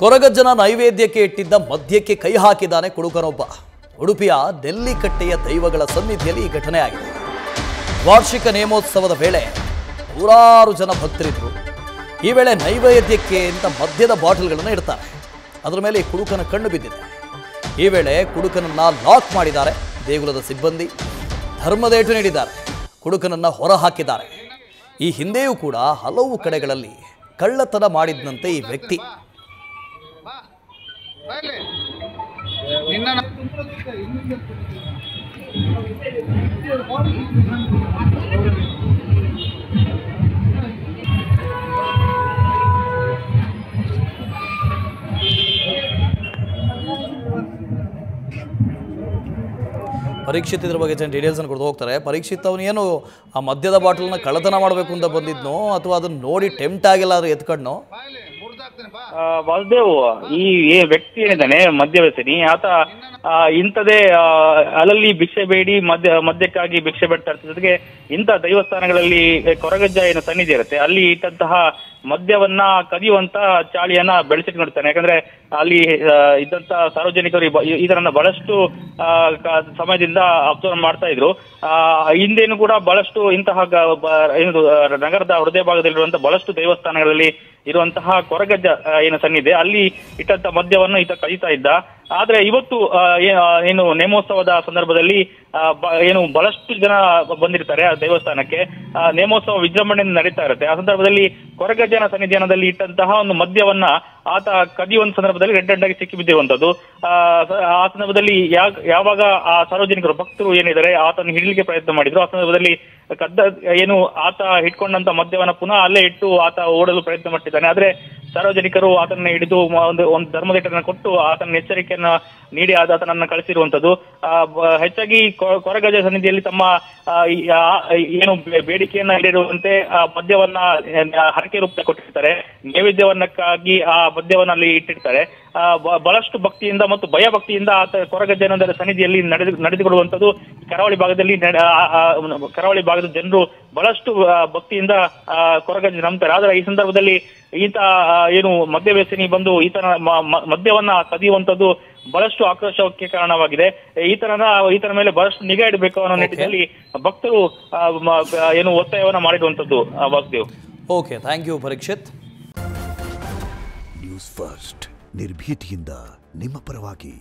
ಕೊರಗಜ್ಜನ ನೈವೇದ್ಯಕ್ಕೆ ಇಟ್ಟಿದ್ದ ಮದ್ಯಕ್ಕೆ ಕೈ ಹಾಕಿದ್ದಾನೆ ಕುಡುಕನೊಬ್ಬ. ಉಡುಪಿಯ ನೆಲ್ಲಿಕಟ್ಟೆಯ ದೈವಗಳ ಸನ್ನಿಧಿಯಲ್ಲಿ ಈ ಘಟನೆ ಆಗಿದೆ. ವಾರ್ಷಿಕ ನೇಮೋತ್ಸವದ ವೇಳೆ ನೂರಾರು ಜನ ಭಕ್ತರಿದ್ದರು. ಈ ವೇಳೆ ನೈವೇದ್ಯಕ್ಕೆ ಅಂತ ಮದ್ಯದ ಬಾಟಲ್ಗಳನ್ನು ಇಡ್ತಾರೆ. ಅದರ ಮೇಲೆ ಈ ಕುಡುಕನ ಕಣ್ಣು ಬಿದ್ದಿದೆ. ಈ ವೇಳೆ ಕುಡುಕನನ್ನ ಲಾಕ್ ಮಾಡಿದ್ದಾರೆ. ದೇಗುಲದ ಸಿಬ್ಬಂದಿ ಧರ್ಮದೇಟು ನೀಡಿದ್ದಾರೆ. ಕುಡುಕನನ್ನ ಹೊರ ಹಾಕಿದ್ದಾರೆ. ಈ ಹಿಂದೆಯೂ ಕೂಡ ಹಲವು ಕಡೆಗಳಲ್ಲಿ ಕಳ್ಳತನ ಮಾಡಿದಂತೆ ಈ ವ್ಯಕ್ತಿ. ಪರೀಕ್ಷಿತ್ ಇದ್ರ ಬಗ್ಗೆ ಡೀಟೇಲ್ಸ್ ಅನ್ನು ಕೊಡ್ತಾ ಹೋಗ್ತಾರೆ. ಪರೀಕ್ಷಿತ್ ಅವನೇನು ಆ ಮದ್ಯದ ಬಾಟಲ್ನ ಕಳ್ಳತನ ಮಾಡಬೇಕು ಅಂತ ಬಂದಿದ್ನೋ ಅಥವಾ ಅದನ್ನ ನೋಡಿ ಟೆಂಪ್ಟ್ ಆಗಿಲ್ಲ ಆದ್ರೂ ಎತ್ಕೊಂಡ್ನೋ? ವಾಸುದೇವ್, ಈ ವ್ಯಕ್ತಿ ಏನಿದ್ದಾನೆ ಮದ್ಯ ವ್ಯಸನಿ, ಆತ ಇಂಥದೇ ಅಲ್ಲಲ್ಲಿ ಭಿಕ್ಷೆ ಬೇಡಿ ಮದ್ಯಕ್ಕಾಗಿ ಭಿಕ್ಷೆ ಬೇಡ್ತಾ ಇರ್ತದೆ. ಜೊತೆಗೆ ಇಂಥ ದೈವಸ್ಥಾನಗಳಲ್ಲಿ ಕೊರಗಜ್ಜ ಏನು ಸನ್ನಿಧಿ ಇರುತ್ತೆ, ಅಲ್ಲಿ ಇಟ್ಟಂತಹ ಮದ್ಯವನ್ನ ಕದಿಯುವಂತ ಚಾಳಿಯನ್ನ ಬೆಳೆಸಿಟ್ಕೊಂಡಿರ್ತಾನೆ. ಯಾಕಂದ್ರೆ ಅಲ್ಲಿ ಇದ್ದಂತ ಸಾರ್ವಜನಿಕರು ಇದನ್ನ ಬಹಳಷ್ಟು ಸಮಯದಿಂದ ಅಬ್ಸರ್ವ್ ಮಾಡ್ತಾ ಇದ್ರು. ಹಿಂದೇನು ಕೂಡ ಬಹಳಷ್ಟು ಇಂತಹ ನಗರದ ಹೃದಯ ಭಾಗದಲ್ಲಿರುವಂತಹ ಬಹಳಷ್ಟು ದೇವಸ್ಥಾನಗಳಲ್ಲಿ ಇರುವಂತಹ ಕೊರಗಜ್ಜ ಏನು ಸನ್ನಿಧಿ, ಅಲ್ಲಿ ಇಟ್ಟಂತ ಮದ್ಯವನ್ನು ಈತ ಕದೀತಾ ಇದ್ದ. ಆದ್ರೆ ಇವತ್ತು ಏನು ನೇಮೋತ್ಸವದ ಸಂದರ್ಭದಲ್ಲಿ ಏನು ಬಹಳಷ್ಟು ಜನ ಬಂದಿರ್ತಾರೆ ಆ ದೇವಸ್ಥಾನಕ್ಕೆ. ನೇಮೋತ್ಸವ ವಿಜೃಂಭಣೆಯಿಂದ ನಡೀತಾ ಇರುತ್ತೆ. ಆ ಸಂದರ್ಭದಲ್ಲಿ ಕೊರಗಜ್ಜನ ಸನ್ನಿಧಾನದಲ್ಲಿ ಇಟ್ಟಂತಹ ಒಂದು ಮದ್ಯವನ್ನ ಆತ ಕದಿಯುವಂತ ಸಂದರ್ಭದಲ್ಲಿ ರೆಡ್ ಆಗಿ ಸಿಕ್ಕಿ ಬಿದ್ದಿರುವಂತದ್ದು. ಆ ಸಂದರ್ಭದಲ್ಲಿ ಯಾವಾಗ ಆ ಸಾರ್ವಜನಿಕರು ಭಕ್ತರು ಏನಿದ್ದಾರೆ ಆತನ ಹಿಡಿಲಿಕ್ಕೆ ಪ್ರಯತ್ನ ಮಾಡಿದ್ರು, ಆ ಸಂದರ್ಭದಲ್ಲಿ ಏನು ಆತ ಇಟ್ಕೊಂಡಂತ ಮದ್ಯವನ್ನ ಪುನಃ ಅಲ್ಲೇ ಇಟ್ಟು ಆತ ಓಡಲು ಪ್ರಯತ್ನ ಮಾಡ್ತಿದ್ದಾನೆ. ಆದ್ರೆ ಸಾರ್ವಜನಿಕರು ಆತನ ಹಿಡಿದು ಒಂದು ಧರ್ಮದೇಟನ್ನ ಕೊಟ್ಟು ಆತನ ಎಚ್ಚರಿಕೆಯನ್ನ ನೀಡಿ ಆತನನ್ನ ಕಳಿಸಿರುವಂತದ್ದು. ಹೆಚ್ಚಾಗಿ ಕೊರಗಜ್ಜ ಸನ್ನಿಧಿಯಲ್ಲಿ ತಮ್ಮ ಏನು ಬೇಡಿಕೆಯನ್ನ ಈಡೇರುವಂತೆ ಮದ್ಯವನ್ನ ಹರಕೆ ರೂಪದಲ್ಲಿ ಕೊಟ್ಟಿರ್ತಾರೆ. ನೈವೇದ್ಯವನ್ನಕ್ಕಾಗಿ ಆ ಮದ್ಯವನ್ನ ಅಲ್ಲಿ ಇಟ್ಟಿರ್ತಾರೆ. ಬಹಳಷ್ಟು ಭಕ್ತಿಯಿಂದ ಮತ್ತು ಭಯ ಭಕ್ತಿಯಿಂದ ಆತ ಕೊರಗಜ್ಜನ ಸನ್ನಿಧಿಯಲ್ಲಿ ನಡೆದುಕೊಳ್ಳುವಂಥದ್ದು. ಕರಾವಳಿ ಭಾಗದ ಜನರು ಬಹಳಷ್ಟು ಭಕ್ತಿಯಿಂದ ಕೊರಗಜ್ಜ ನಂಬ್ತಾರೆ. ಆದ್ರೆ ಈ ಸಂದರ್ಭದಲ್ಲಿ ಈತ ಏನು ಮದ್ಯ ವ್ಯಸನಿ ಬಂದು ಈತನ ಮದ್ಯವನ್ನ ಕದಿಯುವಂತದ್ದು ಬಹಳಷ್ಟು ಆಕ್ರೋಶಕ್ಕೆ ಕಾರಣವಾಗಿದೆ. ಈತನ ಮೇಲೆ ಬಹಳಷ್ಟು ನಿಗಾ ಇಡಬೇಕು ಅನ್ನೋ ನಿಟ್ಟಿನಲ್ಲಿ ಭಕ್ತರು ಏನು ಒತ್ತಾಯವನ್ನ ಮಾಡಿರುವಂತದ್ದು. Vasudev, okay, thank you Parikshit. News first ನಿರ್ಭೀತಿಯಿಂದ ನಿಮ್ಮ ಪರವಾಗಿ.